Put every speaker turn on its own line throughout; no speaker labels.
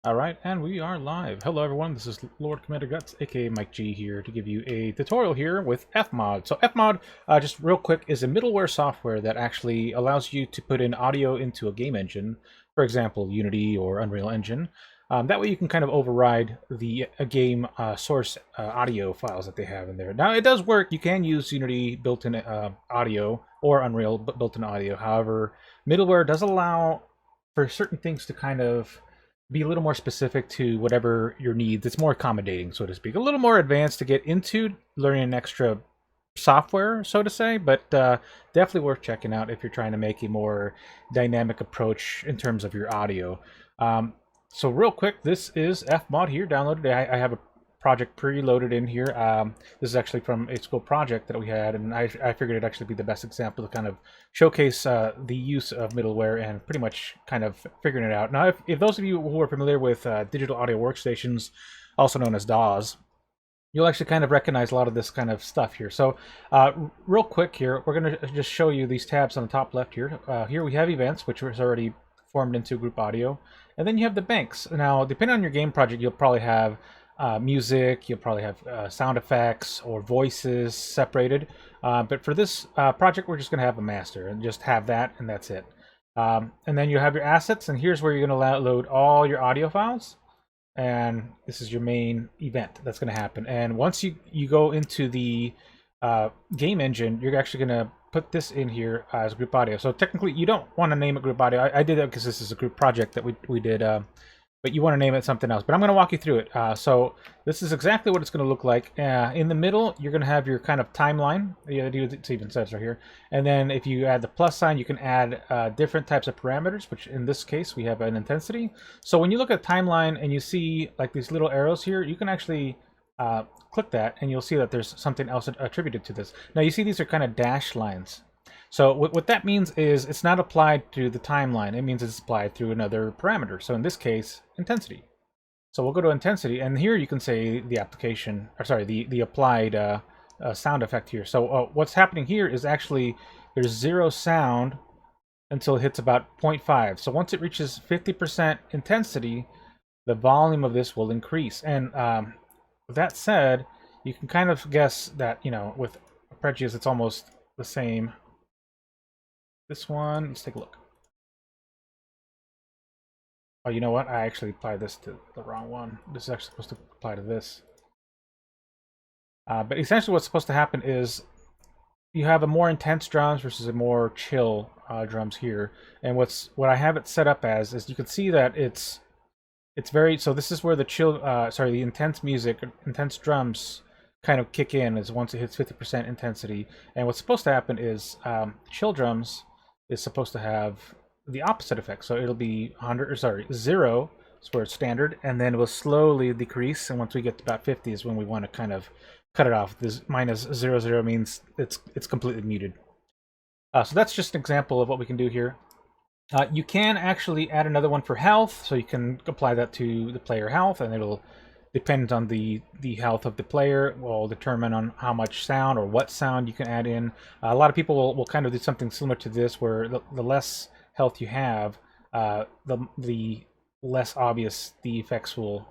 Alright, and we are live. Hello everyone, this is Lord Commander Guts, aka Mike G here, to give you a tutorial here with Fmod. So Fmod, just real quick, is a middleware software that actually allows you to put in audio into a game engine, for example, Unity or Unreal Engine. That way you can kind of override the game source audio files that they have in there. Now it does work, you can use Unity built-in audio or Unreal built-in audio. However, middleware does allow for certain things to kind of be a little more specific to whatever your needs. It's more accommodating, so to speak. A little more advanced to get into learning an extra software, so to say, but definitely worth checking out if you're trying to make a more dynamic approach in terms of your audio. So real quick, this is Fmod here, downloaded. I have a project preloaded in here. This is actually from a school project that we had, and I figured it'd actually be the best example to kind of showcase the use of middleware and pretty much kind of figuring it out. Now, if those of you who are familiar with digital audio workstations, also known as DAWs, you'll actually kind of recognize a lot of this kind of stuff here. So real quick here, we're going to just show you these tabs on the top left here. Here we have events, which was already formed into group audio. And then you have the banks. Now, depending on your game project, you'll probably have music, you'll probably have sound effects or voices separated. But for this project, we're just going to have a master and just have that, and that's it. And then you have your assets, and here's where you're going to load all your audio files. And this is your main event that's going to happen. And once you go into the game engine, you're actually going to put this in here as group audio. So technically, you don't want to name it group audio. I did that because this is a group project that we did. But you want to name it something else. But I'm going to walk you through it. So this is exactly what it's going to look like. In the middle, you're going to have your kind of timeline. It even says right here. And then if you add the plus sign, you can add different types of parameters, which in this case, we have an intensity. So when you look at timeline and you see like these little arrows here, you can actually click that and you'll see that there's something else attributed to this. Now you see these are kind of dashed lines. So what that means is it's not applied to the timeline. It means it's applied through another parameter. So in this case, intensity. So we'll go to intensity, and here you can say the application, or sorry, the applied sound effect here. So what's happening here is actually there's zero sound until it hits about 0.5. So once it reaches 50% intensity, the volume of this will increase. And with that said, you can kind of guess that, you know, with arpeggios, it's almost the same. This one, let's take a look. Oh, you know what? I actually applied this to the wrong one. This is actually supposed to apply to this. But essentially what's supposed to happen is you have a more intense drums versus a more chill drums here. And what I have it set up as is you can see that it's very, so this is where the the intense music, intense drums kind of kick in is once it hits 50% intensity. And what's supposed to happen is chill drums is supposed to have the opposite effect. So it'll be 0 is where it's standard, and then it will slowly decrease. And once we get to about 50 is when we want to kind of cut it off. This -0 means it's completely muted. So that's just an example of what we can do here. You can actually add another one for health, so you can apply that to the player health, and it'll depend on the health of the player. Will determine on how much sound or what sound you can add in. A lot of people will kind of do something similar to this, where the less health you have, the less obvious the effects will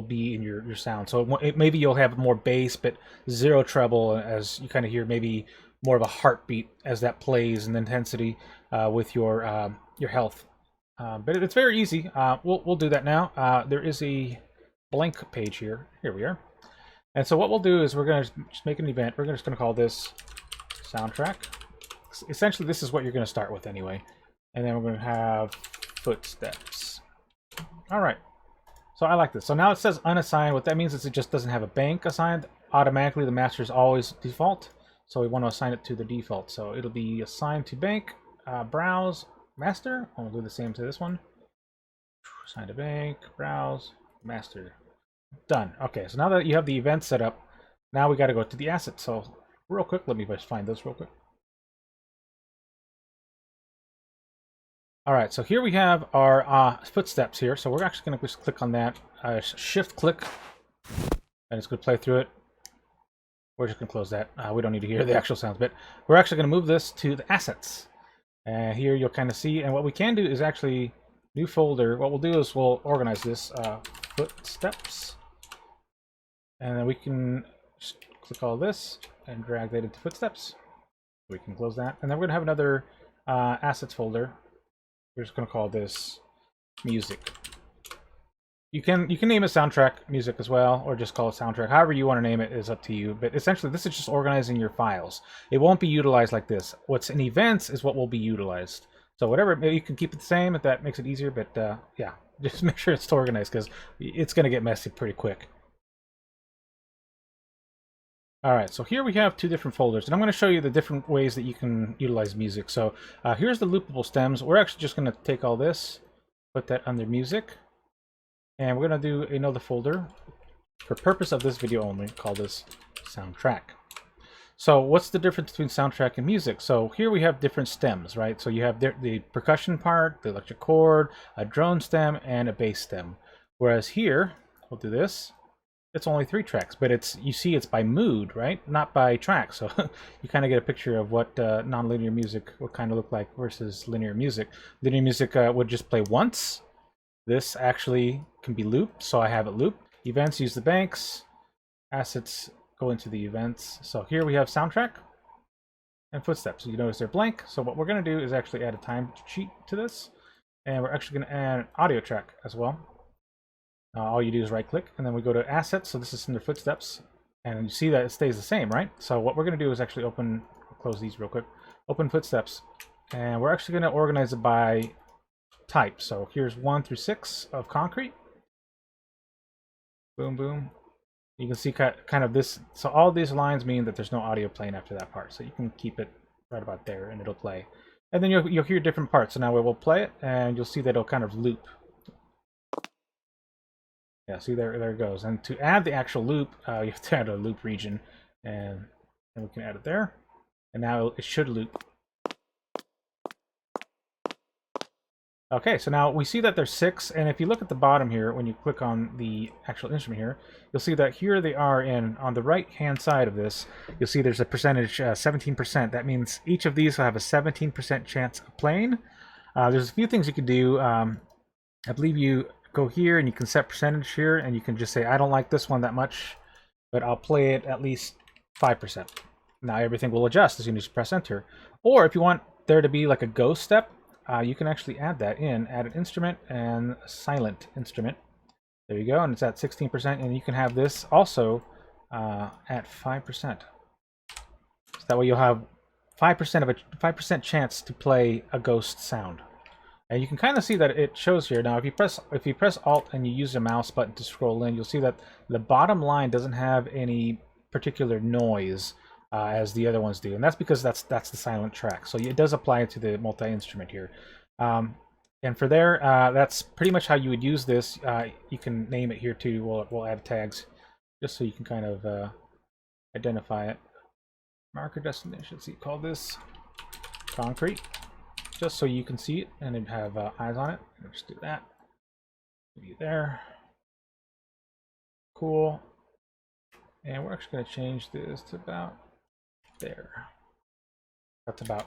be in your sound. So maybe you'll have more bass, but zero treble, as you kind of hear maybe more of a heartbeat as that plays and intensity with your health. But it's very easy. We'll do that now. There is a blank page here. Here we are. And so what we'll do is we're going to just make an event. We're just going to call this soundtrack. Essentially, this is what you're going to start with anyway. And then we're going to have footsteps. All right. So I like this. So now it says unassigned. What that means is it just doesn't have a bank assigned. Automatically, the master is always default. So we want to assign it to the default. So it'll be assigned to bank, browse, master. And we'll do the same to this one. Assign to bank, browse, master. Done. Okay, so now that you have the event set up, now we got to go to the assets. So real quick, let me just find this real quick. All right, so here we have our footsteps here. So we're actually going to just click on that, shift click, and it's going to play through it. We're just going to close that. We don't need to hear the actual sounds, but we're actually going to move this to the assets. And here you'll kind of see, and what we can do is actually New folder. What we'll do is we'll organize this Footsteps, and then we can just click all this and drag that into Footsteps. We can close that, and then we're gonna have another assets folder. We're just gonna call this music. You can name it soundtrack music as well, or just call it soundtrack. However you want to name it is up to you. But essentially, this is just organizing your files. It won't be utilized like this. What's in events is what will be utilized. So whatever, you can keep it the same if that makes it easier. But yeah, just make sure it's organized because it's going to get messy pretty quick. All right, so here we have two different folders, and I'm going to show you the different ways that you can utilize music. So here's the loopable stems. We're actually just going to take all this, put that under music, and we're going to do another folder for purpose of this video only, call this soundtrack. So what's the difference between soundtrack and music? So here we have different stems, right? So you have the percussion part, the electric chord, a drone stem, and a bass stem. Whereas here, we'll do this. It's only 3 tracks, but you see it's by mood, right? Not by track. So you kind of get a picture of what non-linear music would kind of look like versus linear music. Linear music would just play once. This actually can be looped, so I have it looped. Events use the banks. Assets go into the events. So here we have soundtrack and footsteps. You notice they're blank. So what we're going to do is actually add a time sheet to this. And we're actually going to add an audio track as well. All you do is right click, and then we go to assets. So this is under footsteps, and you see that it stays the same, right? So what we're going to do is actually open, I'll close these real quick, open footsteps, and we're actually going to organize it by type. So here's 1 through 6 of concrete. Boom, boom. You can see kind of this. So all these lines mean that there's no audio playing after that part. So you can keep it right about there, and it'll play. And then you'll hear different parts. So now we'll play it, and you'll see that it'll kind of loop. Yeah, see there it goes. And to add the actual loop, you have to add a loop region, and then we can add it there. And now it should loop. Okay, so now we see that there's 6, and if you look at the bottom here, when you click on the actual instrument here, you'll see that here they are on the right-hand side of this, you'll see there's a percentage, 17%. That means each of these will have a 17% chance of playing. There's a few things you could do. I believe you go here and you can set percentage here, and you can just say, I don't like this one that much, but I'll play it at least 5%. Now everything will adjust as soon as you press enter. Or if you want there to be like a ghost step, you can actually add that in, add an instrument and a silent instrument. There you go, and it's at 16%, and you can have this also at 5%. So that way you'll have 5% chance to play a ghost sound. And you can kind of see that it shows here. Now if you press Alt and you use the mouse button to scroll in, you'll see that the bottom line doesn't have any particular noise as the other ones do, and that's because that's the silent track. So it does apply to the multi-instrument here. And for there, that's pretty much how you would use this. You can name it here too. We'll add tags just so you can kind of identify it. Marker destination. So you call this concrete, just so you can see it and then have eyes on it. Just do that. Maybe there. Cool. And we're actually going to change this to about there. That's about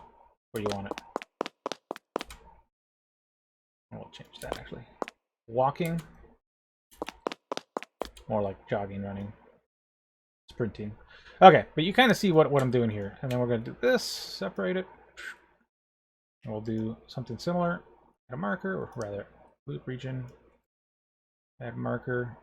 where you want it. And we'll change that actually. Walking. More like jogging, running, sprinting. Okay, but you kind of see what I'm doing here. And then we're going to do this, separate it. And we'll do something similar. Add a marker, or rather, loop region. Add marker.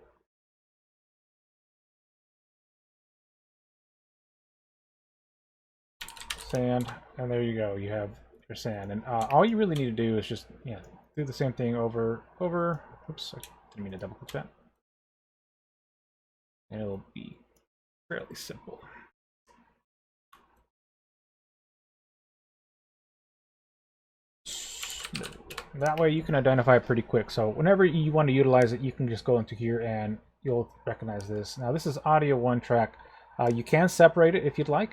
Sand, and there you go. You have your sand, and all you really need to do is just do the same thing over. Oops, I didn't mean to double click that. And it'll be fairly simple. That way you can identify it pretty quick. So whenever you want to utilize it, you can just go into here and you'll recognize this. Now this is audio 1 track. You can separate it if you'd like.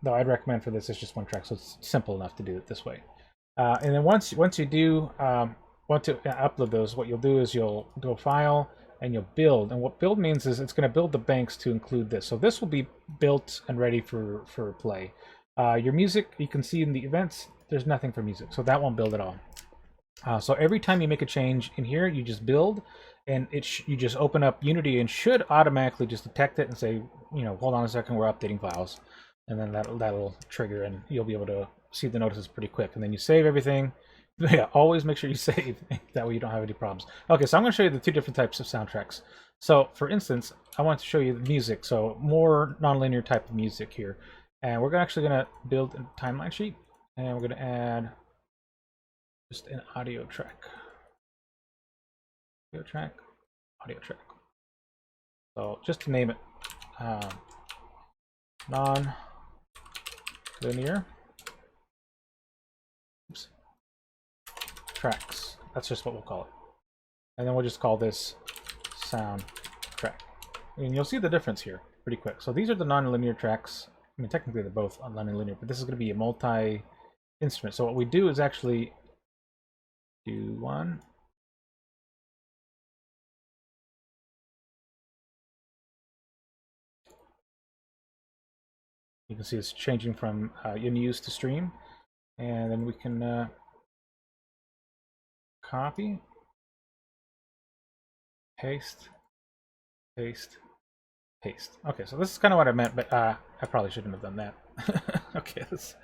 Though I'd recommend for this, it's just 1 track, so it's simple enough to do it this way. And then once you do want to upload those, what you'll do is you'll go File and you'll Build. And what Build means is it's going to build the banks to include this. So this will be built and ready for play. Your music, you can see in the events, there's nothing for music, so that won't build at all. So every time you make a change in here, you just build, and you just open up Unity and should automatically just detect it and say, hold on a second, we're updating files, and then that'll trigger, and you'll be able to see the notices pretty quick. And then you save everything. Yeah, always make sure you save. That way you don't have any problems. Okay, so I'm going to show you the two different types of soundtracks. So, for instance, I want to show you the music. So, more nonlinear type of music here. And we're actually going to build a timeline sheet. And we're going to add just an audio track. Audio track. Audio track. So, just to name it, non-linear. Oops. Tracks. That's just what we'll call it. And then we'll just call this sound track. And you'll see the difference here pretty quick. So these are the non-linear tracks. I mean, technically they're both non-linear, but this is going to be a multi-instrument. So what we do is actually do one. You can see it's changing from in use to stream. And then we can copy, paste, paste, paste. Okay, so this is kind of what I meant, but I probably shouldn't have done that. Okay, let's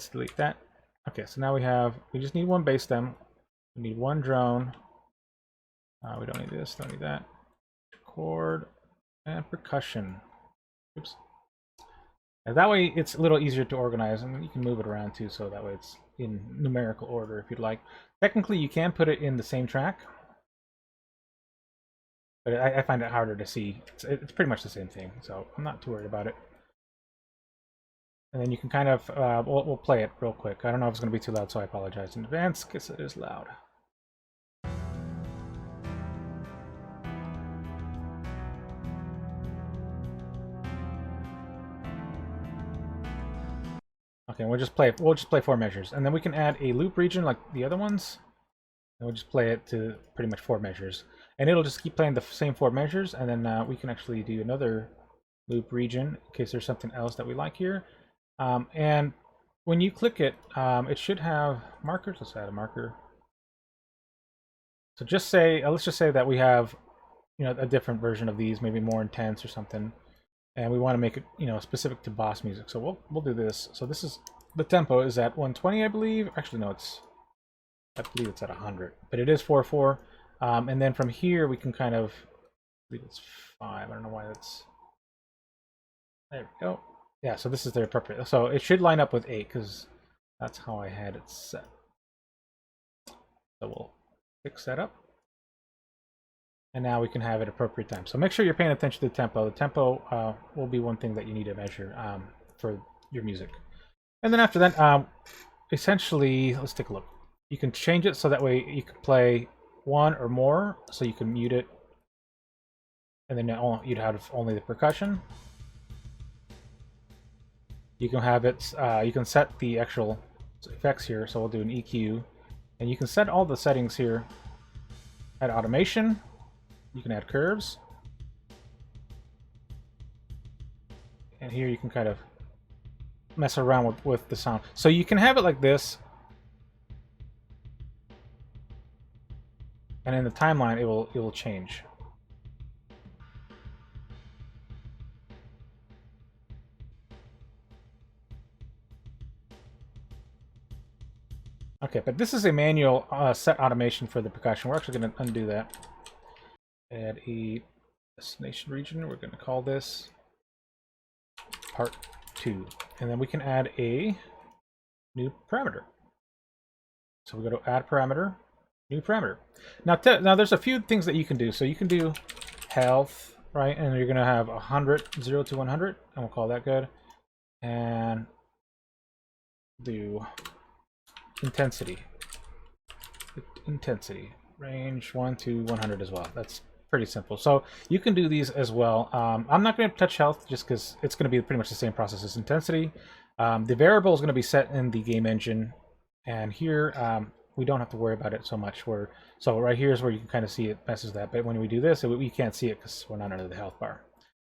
delete that. Okay, so now we just need one bass stem. We need one drone. We don't need this, don't need that. Chord and percussion. Oops. And that way it's a little easier to organize, and you can move it around too, so that way it's in numerical order if you'd like. Technically, you can put it in the same track, but I find it harder to see. It's pretty much the same thing, so I'm not too worried about it. And then you can kind of, we'll play it real quick. I don't know if it's going to be too loud, so I apologize in advance, because it is loud. Okay, we'll just play 4 measures, and then we can add a loop region like the other ones, and we'll just play it to pretty much 4 measures. And it'll just keep playing the same 4 measures, and then we can actually do another loop region in case there's something else that we like here. And when you click it, it should have markers. Let's add a marker. So just say, let's just say that we have, a different version of these, maybe more intense or something, and we want to make it, specific to boss music. So we'll do this. So this is the tempo is at 120, I believe. Actually, no, I believe it's at 100, but it is 4/4. And then from here we can kind of, I believe it's 5. I don't know why that's. There we go. Yeah, so this is the appropriate. So it should line up with 8 because that's how I had it set. So we'll fix that up. And now we can have it appropriate time. So make sure you're paying attention to the tempo. The tempo will be one thing that you need to measure for your music. And then after that, essentially, let's take a look. You can change it so that way you can play 1 or more. So you can mute it. And then you'd have only the percussion. You can have it, you can set the actual effects here. So we'll do an EQ. And you can set all the settings here. Add automation. You can add curves. And here you can kind of mess around with the sound. So you can have it like this. And in the timeline, it will change. Okay, but this is a manual set automation for the percussion. We're actually going to undo that. Add a destination region. We're going to call this part 2. And then we can add a new parameter. So we go to add parameter, new parameter. Now there's a few things that you can do. So you can do health, right? And you're going to have 100, 0 to 100, and we'll call that good. And do intensity, range 1 to 100 as well. That's pretty simple. So you can do these as well. I'm not going to touch health just because it's going to be pretty much the same process as intensity. The variable is going to be set in the game engine, and here we don't have to worry about it so much. So right here is where you can kind of see it messes that, but when we do this, we can't see it because we're not under the health bar.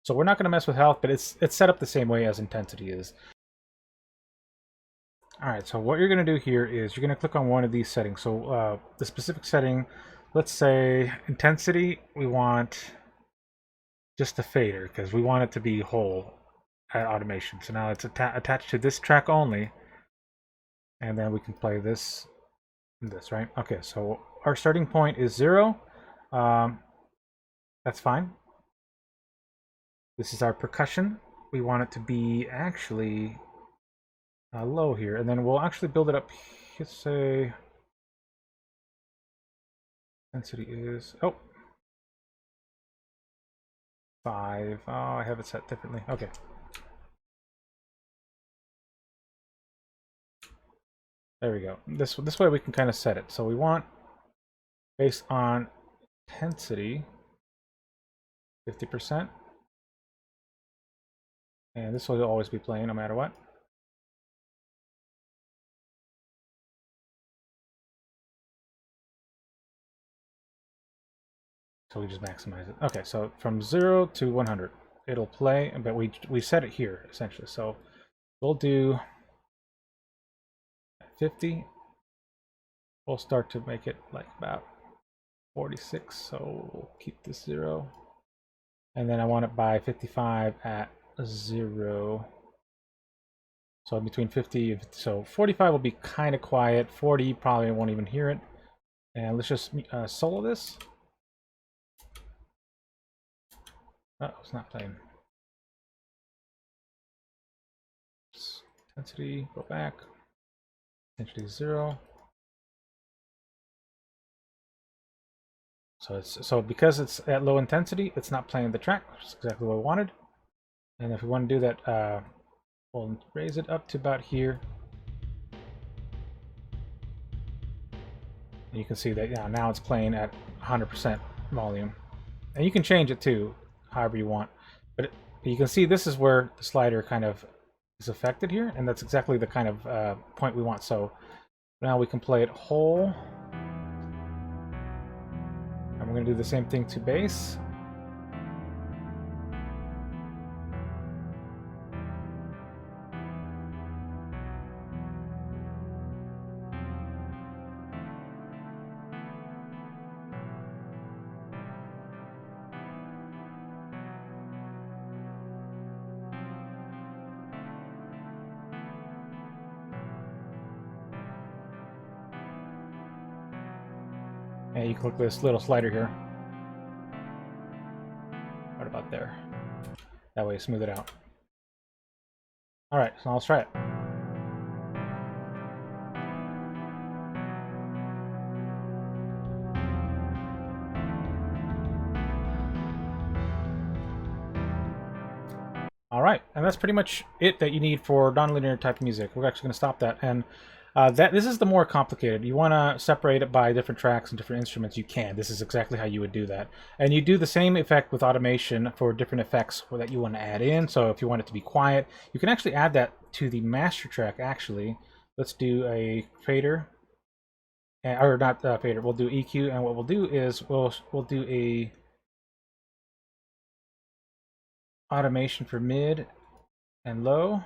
So we're not going to mess with health, but it's set up the same way as intensity is. All right, so what you're going to do here is you're going to click on one of these settings. So the specific setting, let's say intensity, we want just the fader because we want it to be whole at automation. So now it's attached to this track only, and then we can play this and this, right? Okay, so our starting point is 0. That's fine. This is our percussion. We want it to be actually low here, and then we'll actually build it up. Let's say intensity is 5. Oh, I have it set differently. Okay. There we go. This way we can kind of set it. So we want based on intensity 50%, and this will always be playing no matter what. So we just maximize it. Okay, so from 0 to 100, it'll play, but we set it here essentially. So we'll do 50. We'll start to make it like about 46. So we'll keep this 0, and then I want it by 55 at 0. So between 50, so 45 will be kind of quiet. 40 probably won't even hear it. And let's just solo this. Oh, it's not playing. Intensity, go back. Intensity 0. So because it's at low intensity, it's not playing the track, which is exactly what we wanted. And if we want to do that, we'll raise it up to about here. And you can see that now it's playing at 100% volume. And you can change it too, however you want. But you can see this is where the slider kind of is affected here, and that's exactly the kind of point we want. So now we can play it whole. And we're going to do the same thing to bass. And you can click this little slider here. Right about there. That way, smooth it out. All right, so let's try it. All right, and that's pretty much it that you need for nonlinear type music. We're actually going to stop that, and this is the more complicated. You want to separate it by different tracks and different instruments. You can. This is exactly how you would do that, and you do the same effect with automation for different effects that you want to add in. So if you want it to be quiet, you can actually add that to the master track. Actually, let's do a fader, or not fader. We'll do EQ, and what we'll do is we'll do a automation for mid and low.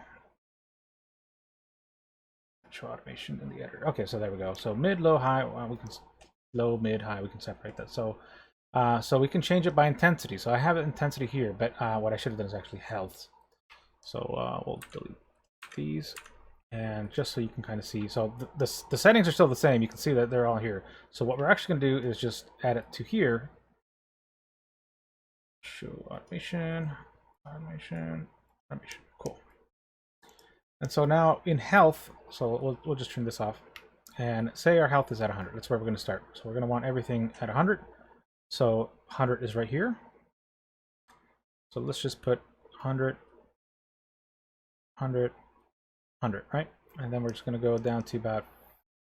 Show automation in the editor. Okay, so there we go. So mid, low, high. We can low, mid, high. We can separate that. So, so we can change it by intensity. So I have intensity here, but what I should have done is actually health. So we'll delete these, and just so you can kind of see. So the settings are still the same. You can see that they're all here. So what we're actually going to do is just add it to here. Show automation. Automation. Cool. And so now in health, so we'll just turn this off. And say our health is at 100. That's where we're going to start. So we're going to want everything at 100. So 100 is right here. So let's just put 100, 100, 100, right? And then we're just going to go down to about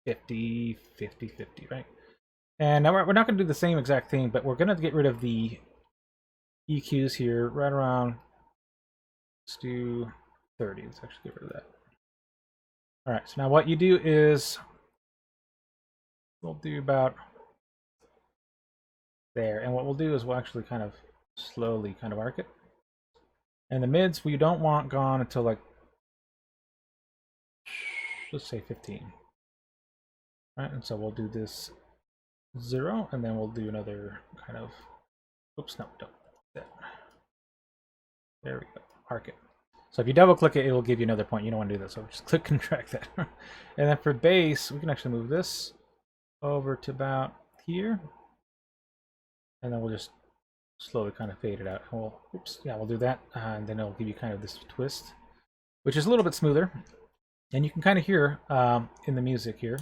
50, 50, 50, right? And now we're not going to do the same exact thing, but we're going to get rid of the EQs here right around, let's do 30. Let's actually get rid of that. All right, so now what you do is we'll do about there, and what we'll do is we'll actually kind of slowly kind of arc it. And the mids we don't want gone until like let's say 15. All right, and so we'll do this 0, and then we'll do another kind of, oops, no, don't. There we go, arc it. So if you double click it, it will give you another point. You don't want to do that, so just click and drag that. And then for bass, we can actually move this over to about here. And then we'll just slowly kind of fade it out. We'll, oops, yeah, we'll do that. And then it'll give you kind of this twist, which is a little bit smoother. And you can kind of hear in the music here.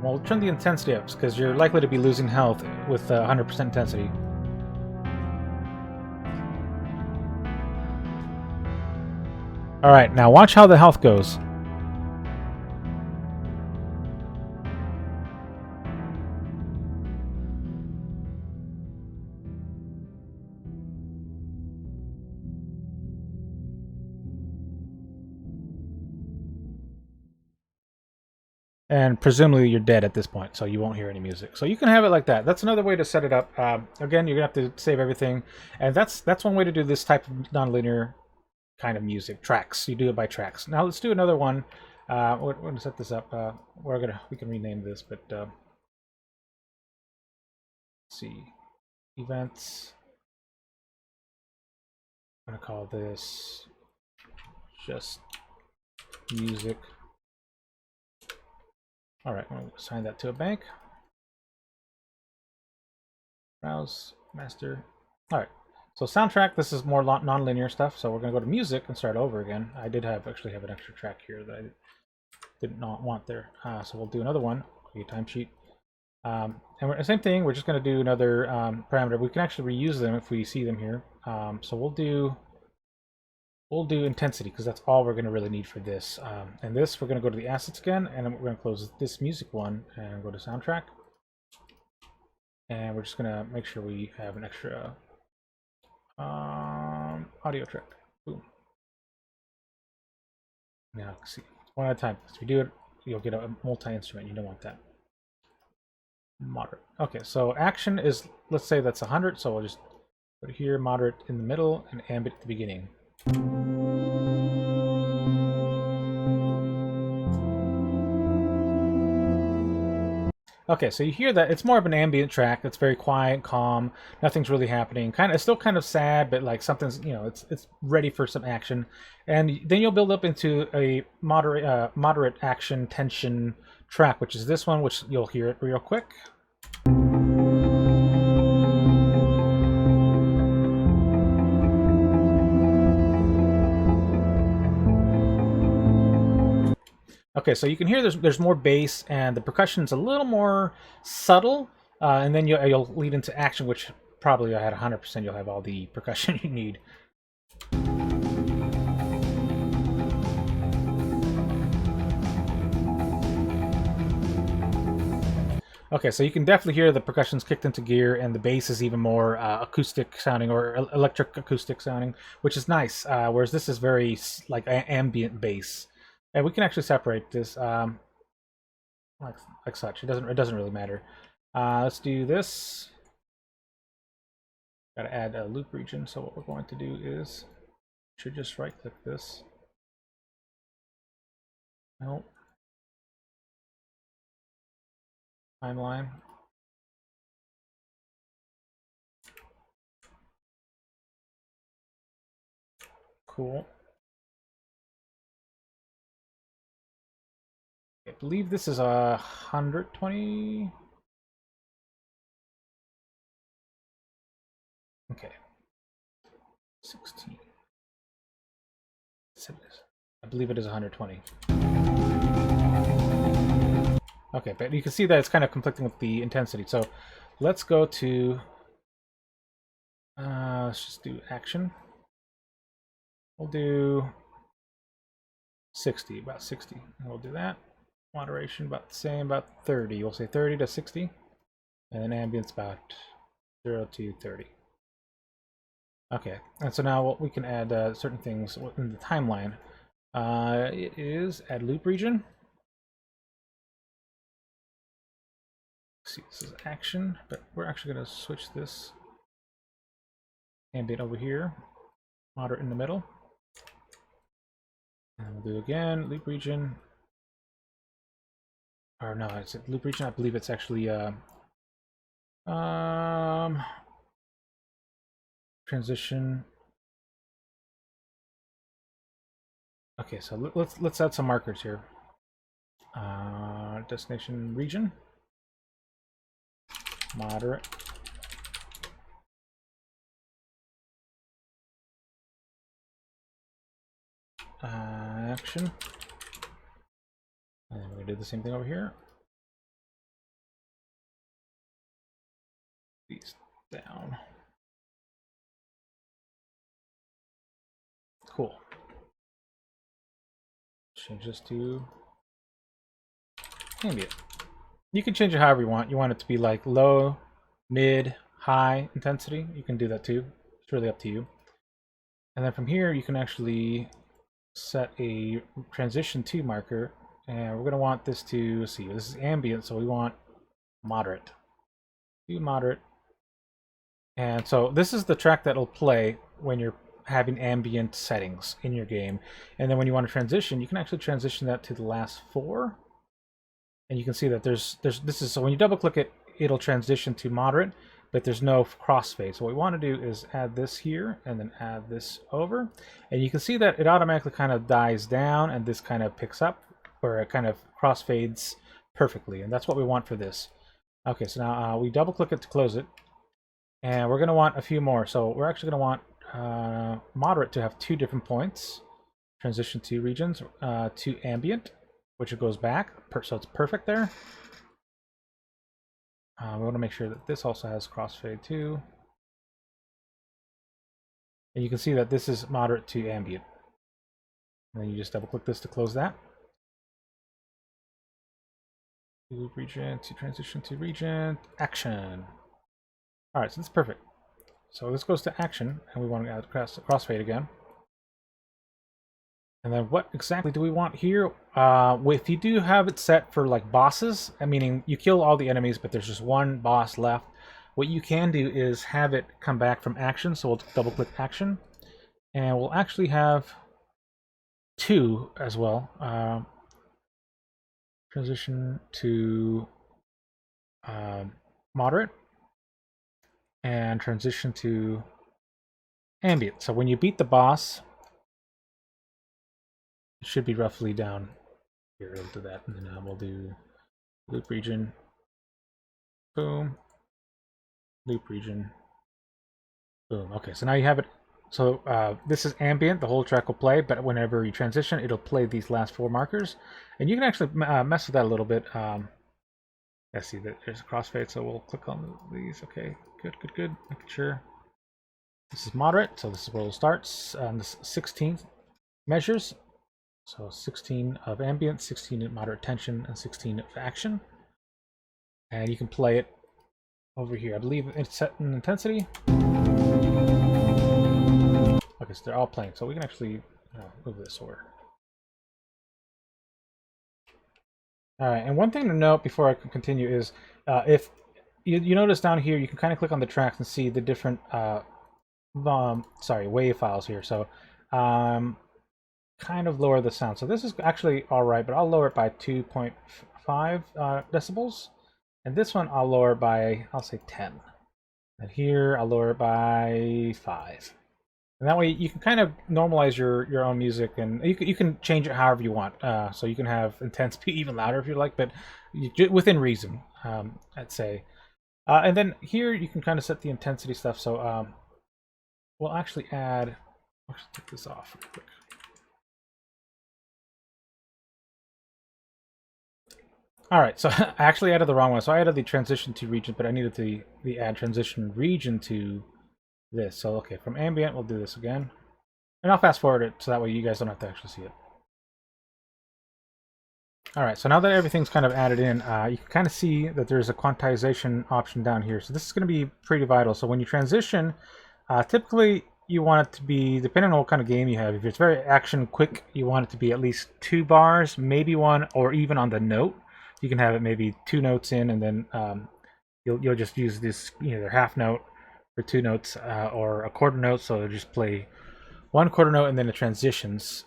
We'll turn the intensity up because you're likely to be losing health with 100% intensity. Alright, now watch how the health goes. And presumably you're dead at this point, so you won't hear any music. So you can have it like that. That's another way to set it up. Again, you're going to have to save everything. And that's one way to do this type of nonlinear kind of music tracks. You do it by tracks. Now let's do another one. We're going to set this up. We can rename this, but let's see, events. I'm going to call this just music. All right, we'll assign that to a bank. Browse master. All right. So soundtrack, this is more non-linear stuff, so we're going to go to music and start over again. I did actually have an extra track here that I did not want there. So we'll do another one, create a timesheet. And the same thing, we're just going to do another parameter. We can actually reuse them if we see them here. So we'll do intensity, because that's all we're going to really need for this. And this, we're going to go to the assets again, and then we're going to close this music one and go to soundtrack. And we're just going to make sure we have an extra audio track. Boom. Now, see, one at a time. If you do it, you'll get a multi-instrument. You don't want that. Moderate. Okay, so action is, let's say that's 100, so we'll just put it here, moderate in the middle, and ambient at the beginning. Okay, so you hear that it's more of an ambient track. It's very quiet, calm. Nothing's really happening. It's still kind of sad, but like something's, it's ready for some action. And then you'll build up into a moderate action tension track, which is this one, which you'll hear it real quick. Okay, so you can hear there's more bass, and the percussion's a little more subtle, and then you'll lead into action, which probably at 100% you'll have all the percussion you need. Okay, so you can definitely hear the percussion's kicked into gear, and the bass is even more acoustic sounding, or electric acoustic sounding, which is nice. Whereas this is very like ambient bass. And we can actually separate this like such. It doesn't really matter. Let's do this. Got to add a loop region. So what we're going to do is should just right click this. Nope. Timeline. Cool. I believe this is 120. Okay. 16. I believe it is 120. Okay, but you can see that it's kind of conflicting with the intensity. So let's go to, let's just do action. We'll do 60, about 60. And we'll do that. Moderation about the same, about 30. We'll say 30 to 60. And then ambience about 0 to 30. Okay, and so now we can add certain things in the timeline. It is add loop region. Let's see, this is action, but we're actually going to switch this ambient over here, moderate in the middle. And we'll do again, loop region, or no, is it loop region? I believe it's actually transition. Okay, so let's add some markers here. Destination region, moderate. Action. And we're gonna do the same thing over here. These down. Cool. Change this to ambient. You can change it however you want. You want it to be like low, mid, high intensity. You can do that too. It's really up to you. And then from here, you can actually set a transition to marker. And we're going to want this to, let's see, this is ambient, so we want moderate. Do moderate. And so this is the track that'll play when you're having ambient settings in your game. And then when you want to transition, you can actually transition that to the last 4. And you can see that this is, so when you double click it, it'll transition to moderate, but there's no crossfade. So what we want to do is add this here and then add this over. And you can see that it automatically kind of dies down and this kind of picks up, or it kind of crossfades perfectly. And that's what we want for this. Okay, so now we double click it to close it. And we're going to want a few more. So we're actually going to want moderate to have 2 different points. Transition to regions, to ambient, which it goes back, so it's perfect there. We want to make sure that this also has crossfade too. And you can see that this is moderate to ambient. And then you just double click this to close that. Region to transition to region, action. All right, so that's perfect. So this goes to action, and we want to add crossfade again. And then what exactly do we want here? If you do have it set for like bosses, meaning you kill all the enemies, but there's just one boss left, what you can do is have it come back from action. So we'll double click action, and we'll actually have 2 as well. Transition to moderate, and transition to ambient. So when you beat the boss, it should be roughly down here. We'll do that, and then we'll do loop region, boom, loop region, boom. Okay, so now you have it. So this is ambient, the whole track will play, but whenever you transition, it'll play these last 4 markers. And you can actually mess with that a little bit. Let's see, there's a crossfade, so we'll click on these. Okay, good. Making sure. This is moderate, so this is where it starts. This 16 measures. So 16 of ambient, 16 of moderate tension, and 16 of action. And you can play it over here. I believe it's set in intensity. Okay, so they're all playing. So we can actually move this over. All right, and one thing to note before I can continue is if you notice down here, you can kind of click on the tracks and see the different wave files here. So kind of lower the sound. So this is actually all right, but I'll lower it by 2.5 decibels. And this one I'll lower by, I'll say 10. And here I'll lower it by 5. And that way you can kind of normalize your own music, and you can change it however you want. So you can have intense be even louder if you like, but within reason, I'd say. And then here you can kind of set the intensity stuff. So we'll actually add, I'll just take this off real quick. All right, so I actually added the wrong one. So I added the transition to region, but I needed the add transition region to this. So okay, from ambient, we'll do this again. And I'll fast forward it so that way you guys don't have to actually see it. All right, so now that everything's kind of added in, you can kind of see that there's a quantization option down here. So this is going to be pretty vital. So when you transition, typically you want it to be, depending on what kind of game you have, if it's very action quick, you want it to be at least 2 bars, maybe 1, or even on the note. You can have it maybe 2 notes in, and then you'll just use this either half note for 2 notes or a quarter note, so it'll just play 1 quarter note and then it transitions.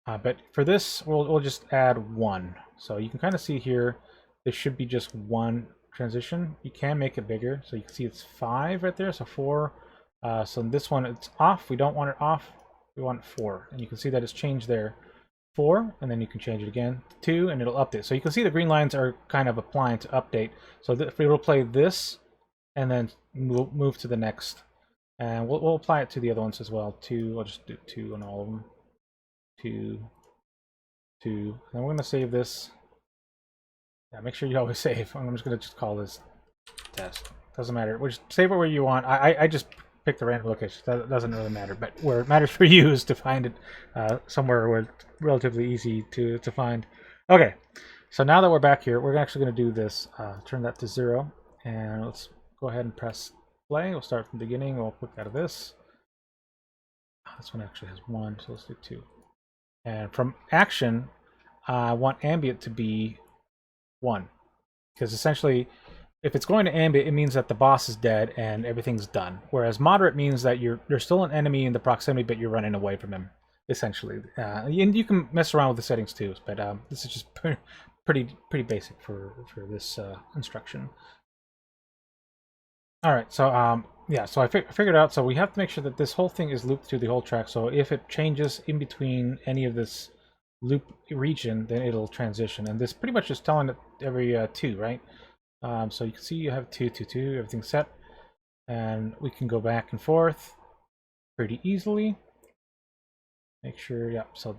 But for this, we'll just add 1. So you can kind of see here there should be just one transition. You can make it bigger, so you can see it's 5 right there, so 4. So in this one it's off. We don't want it off. We want 4, and you can see that it's changed there. 4, and then you can change it again to 2, and it'll update. So you can see the green lines are kind of applying to update. So if we will play this, and then move to the next, and we'll apply it to the other ones as well. 2. I'll just do 2 on all of them. 2, 2. And we're gonna save this. Yeah, make sure you always save. I'm just gonna just call this test. Doesn't matter. Just save it where you want. I just picked a random location. That doesn't really matter. But where it matters for you is to find it somewhere where it's relatively easy to find. Okay, so now that we're back here, we're actually going to do this. Turn that to 0, and let's go ahead and press play. We'll start from the beginning. We'll click out of this. This one actually has 1, so let's do 2. And from action, I want ambient to be 1, because essentially, if it's going to ambient, it means that the boss is dead and everything's done. Whereas moderate means that there's still an enemy in the proximity, but you're running away from him, essentially. And you can mess around with the settings too, but this is just pretty basic for this instruction. All right, so yeah, so I figured out. So we have to make sure that this whole thing is looped through the whole track. So if it changes in between any of this loop region, then it'll transition. And this pretty much is telling it every 2, right? So you can see you have 2, 2, 2, everything's set, and we can go back and forth pretty easily. Make sure, yeah, so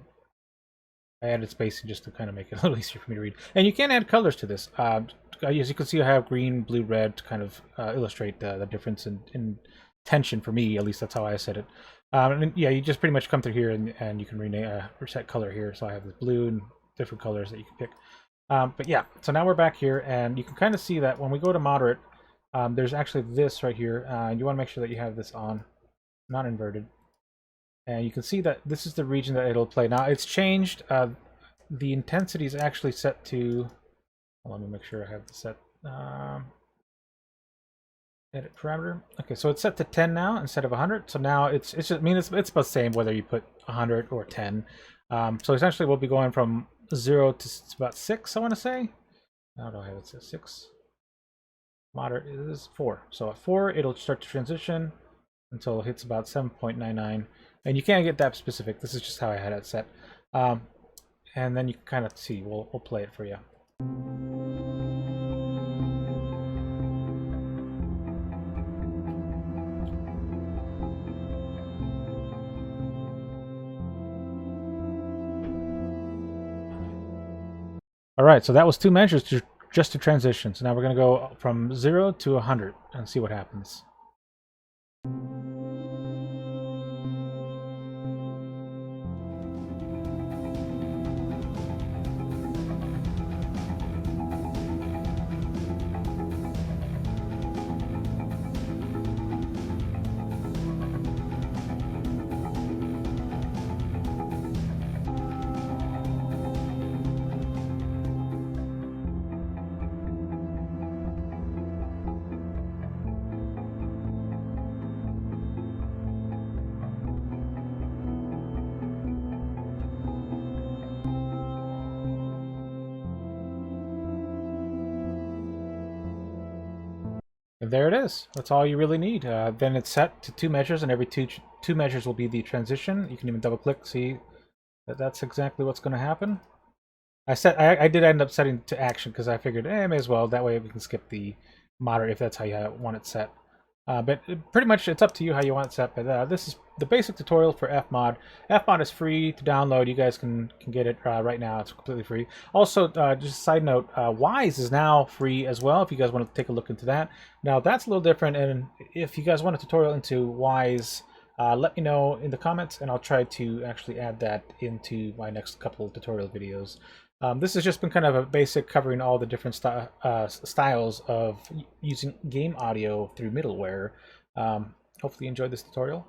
I added spacing just to kind of make it a little easier for me to read. And you can add colors to this. As you can see, I have green, blue, red to kind of illustrate the difference in tension for me. At least that's how I set it. And yeah, you just pretty much come through here and you can rename reset color here. So I have the blue and different colors that you can pick. But yeah, so now we're back here, and you can kind of see that when we go to moderate, there's actually this right here. You want to make sure that you have this on, not inverted. And you can see that this is the region that it'll play. Now it's changed. The intensity is actually set to. Let me make sure I have the set. Edit parameter. Okay, so it's set to 10 now instead of 100. So now it's just, I mean, it's about the same whether you put 100 or 10. So essentially, we'll be going from 0 to about 6, I want to say. How do I have it? 6. Moderate is 4. So at 4, it'll start to transition until it hits about 7.99. And you can't get that specific. This is just how I had it set. And then you can kind of see. We'll play it for you. All right, so that was 2 measures just to transition. So now we're going to go from 0 to 100 and see what happens. And there it is. That's all you really need. Then it's set to 2 measures, and every two measures will be the transition. You can even double click, see that that's exactly what's going to happen. I did end up setting to action because I figured, I may as well. That way we can skip the moderate if that's how you want it set. But pretty much it's up to you how you want it set. But this is the basic tutorial for Fmod. Fmod is free to download. You guys can get it right now. It's completely free. Also, just a side note, Wise is now free as well if you guys want to take a look into that. Now, that's a little different, and if you guys want a tutorial into Wise, let me know in the comments, and I'll try to actually add that into my next couple of tutorial videos. This has just been kind of a basic covering all the different styles of using game audio through middleware. Hopefully you enjoyed this tutorial.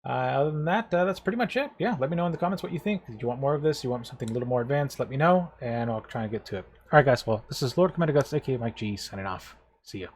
Other than that, that's pretty much it. Yeah, let me know in the comments what you think. Do you want more of this? Do you want something a little more advanced? Let me know, and I'll try and get to it. Alright guys, well, this is Lord Commander Guts, aka Mike G, signing off. See ya.